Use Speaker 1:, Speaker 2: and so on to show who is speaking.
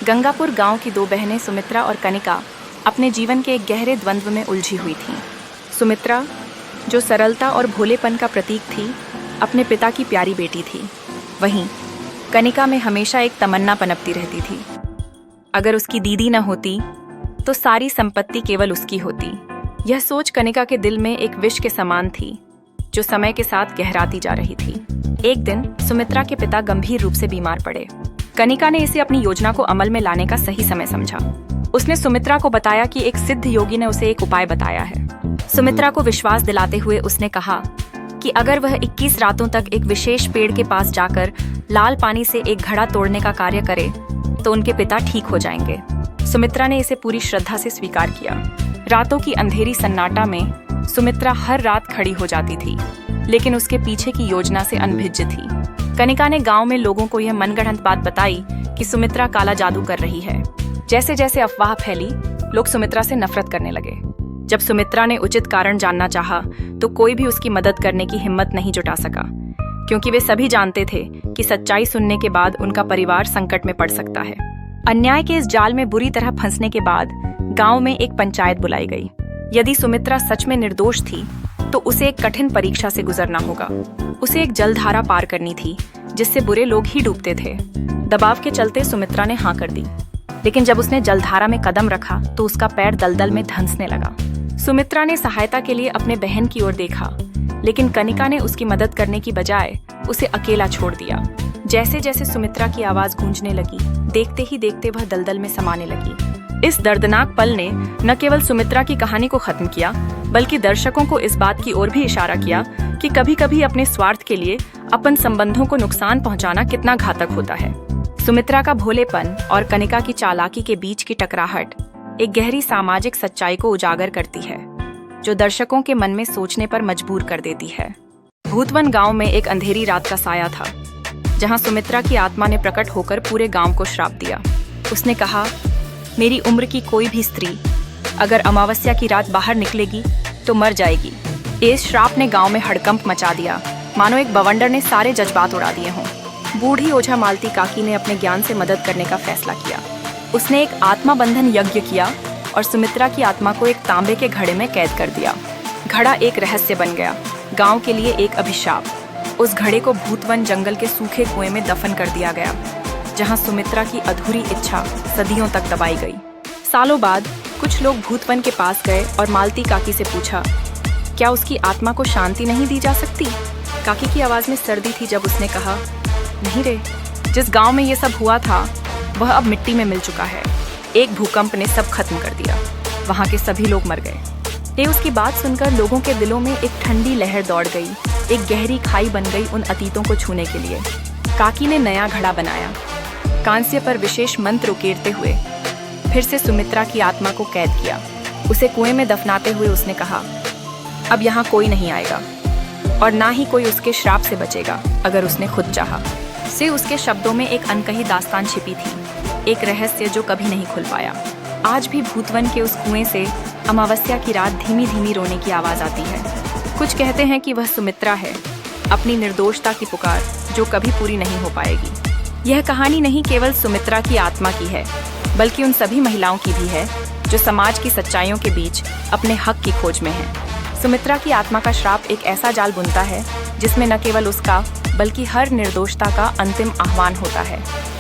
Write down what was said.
Speaker 1: गंगापुर गांव की दो बहनें सुमित्रा और कनिका अपने जीवन के एक गहरे द्वंद्व में उलझी हुई थीं। सुमित्रा, जो सरलता और भोलेपन का प्रतीक थी, अपने पिता की प्यारी बेटी थी। वहीं कनिका में हमेशा एक तमन्ना पनपती रहती थी। अगर उसकी दीदी न होती तो सारी संपत्ति केवल उसकी होती। यह सोच कनिका के दिल में एक विष के समान थी, जो समय के साथ गहराती जा रही थी। एक दिन सुमित्रा के पिता गंभीर रूप से बीमार पड़े। कनिका ने इसे अपनी योजना को अमल में लाने का सही समय समझा। उसने सुमित्रा को बताया कि एक सिद्ध योगी ने उसे एक उपाय बताया है। सुमित्रा को विश्वास दिलाते हुए उसने कहा कि अगर वह 21 रातों तक एक विशेष पेड़ के पास जाकर लाल पानी से एक घड़ा तोड़ने का कार्य करे तो उनके पिता ठीक हो जाएंगे। सुमित्रा ने इसे पूरी श्रद्धा से स्वीकार किया। रातों की अंधेरी सन्नाटा में सुमित्रा हर रात खड़ी हो जाती थी, लेकिन उसके पीछे की योजना से अनभिज्ज थी। कनिका ने गांव में लोगों को यह मनगढ़ंत बात बताई कि सुमित्रा काला जादू कर रही है। जैसे जैसे अफवाह फैली, लोग सुमित्रा से नफरत करने लगे। जब सुमित्रा ने उचित कारण जानना चाहा, तो कोई भी उसकी मदद करने की हिम्मत नहीं जुटा सका, क्योंकि वे सभी जानते थे कि सच्चाई सुनने के बाद उनका परिवार संकट में पड़ सकता है। अन्याय के इस जाल में बुरी तरह फंसने के बाद गांव में एक पंचायत बुलाई गई। यदि सुमित्रा सच में निर्दोष थी, तो उसे एक कठिन परीक्षा से गुजरना होगा। उसे एक जलधारा पार करनी थी, जिससे बुरे लोग ही डूबते थे। दबाव के चलते सुमित्रा ने हाँ कर दी, लेकिन जब उसने जलधारा में कदम रखा तो उसका पैर दलदल में धंसने लगा। सुमित्रा ने सहायता के लिए अपने बहन की ओर देखा, लेकिन कनिका ने उसकी मदद करने की बजाय उसे अकेला छोड़ दिया। जैसे जैसे सुमित्रा की आवाज गूंजने लगी, देखते ही देखते वह दलदल में समाने लगी। इस दर्दनाक पल ने न केवल सुमित्रा की कहानी को खत्म किया, बल्कि दर्शकों को इस बात की ओर भी इशारा किया कि कभी-कभी अपने स्वार्थ के लिए अपन संबंधों को नुकसान पहुंचाना कितना घातक होता है। सुमित्रा का भोलेपन और कनिका की चालाकी के बीच की टकराहट एक गहरी सामाजिक सच्चाई को उजागर करती है, जो दर्शकों के मन में सोचने पर मजबूर कर देती है। भूतवन गांव में एक अंधेरी रात का साया था, जहां सुमित्रा की आत्मा ने प्रकट होकर पूरे गांव को श्राप दिया। उसने कहा, मेरी उम्र की कोई भी स्त्री अगर अमावस्या की रात बाहर निकलेगी तो मर जाएगी। इस श्राप ने गांव में हड़कंप मचा दिया, मानो एक बवंडर ने सारे जज्बात उड़ा दिए हों। बूढ़ी ओझा मालती काकी ने अपने ज्ञान से मदद करने का फैसला किया। उसने एक आत्मा बंधन यज्ञ किया और सुमित्रा की आत्मा को एक तांबे के घड़े में कैद कर दिया। घड़ा एक रहस्य बन गया, गांव के लिए एक अभिशाप। उस घड़े को भूतवन जंगल के सूखे कुएं में दफन कर दिया गया, जहां सुमित्रा की अधूरी इच्छा सदियों तक दबाई गई। सालों बाद कुछ लोग भूतवन के पास गए और मालती काकी से पूछा, क्या उसकी आत्मा को शांति नहीं दी जा सकती? काकी की आवाज में सर्दी थी जब उसने कहा, नहीं रे, जिस गांव में ये सब हुआ था वह अब मिट्टी में मिल चुका है। एक भूकंप ने सब खत्म कर दिया, वहां के सभी लोग मर गए। उसकी बात सुनकर लोगों के दिलों में एक ठंडी लहर दौड़ गई, एक गहरी खाई बन गई उन अतीतों को छूने के लिए। काकी ने नया घड़ा बनाया, कांस्य पर विशेष मंत्र उकेरते हुए फिर से सुमित्रा की आत्मा को कैद किया। उसे कुएं में दफनाते हुए उसने कहा, अब यहाँ कोई नहीं आएगा और ना ही कोई उसके श्राप से बचेगा अगर उसने खुद चाहा। से उसके शब्दों में एक अनकही दास्तान छिपी थी, एक रहस्य जो कभी नहीं खुल पाया। आज भी भूतवन के उस कुएं से अमावस्या की रात धीमी धीमी रोने की आवाज आती है। कुछ कहते हैं कि वह सुमित्रा है, अपनी निर्दोषता की पुकार जो कभी पूरी नहीं हो पाएगी। यह कहानी नहीं केवल सुमित्रा की आत्मा की है, बल्कि उन सभी महिलाओं की भी है जो समाज की सच्चाइयों के बीच अपने हक की खोज में है। सुमित्रा की आत्मा का श्राप एक ऐसा जाल बुनता है जिसमें न केवल उसका बल्कि हर निर्दोषता का अंतिम आह्वान होता है।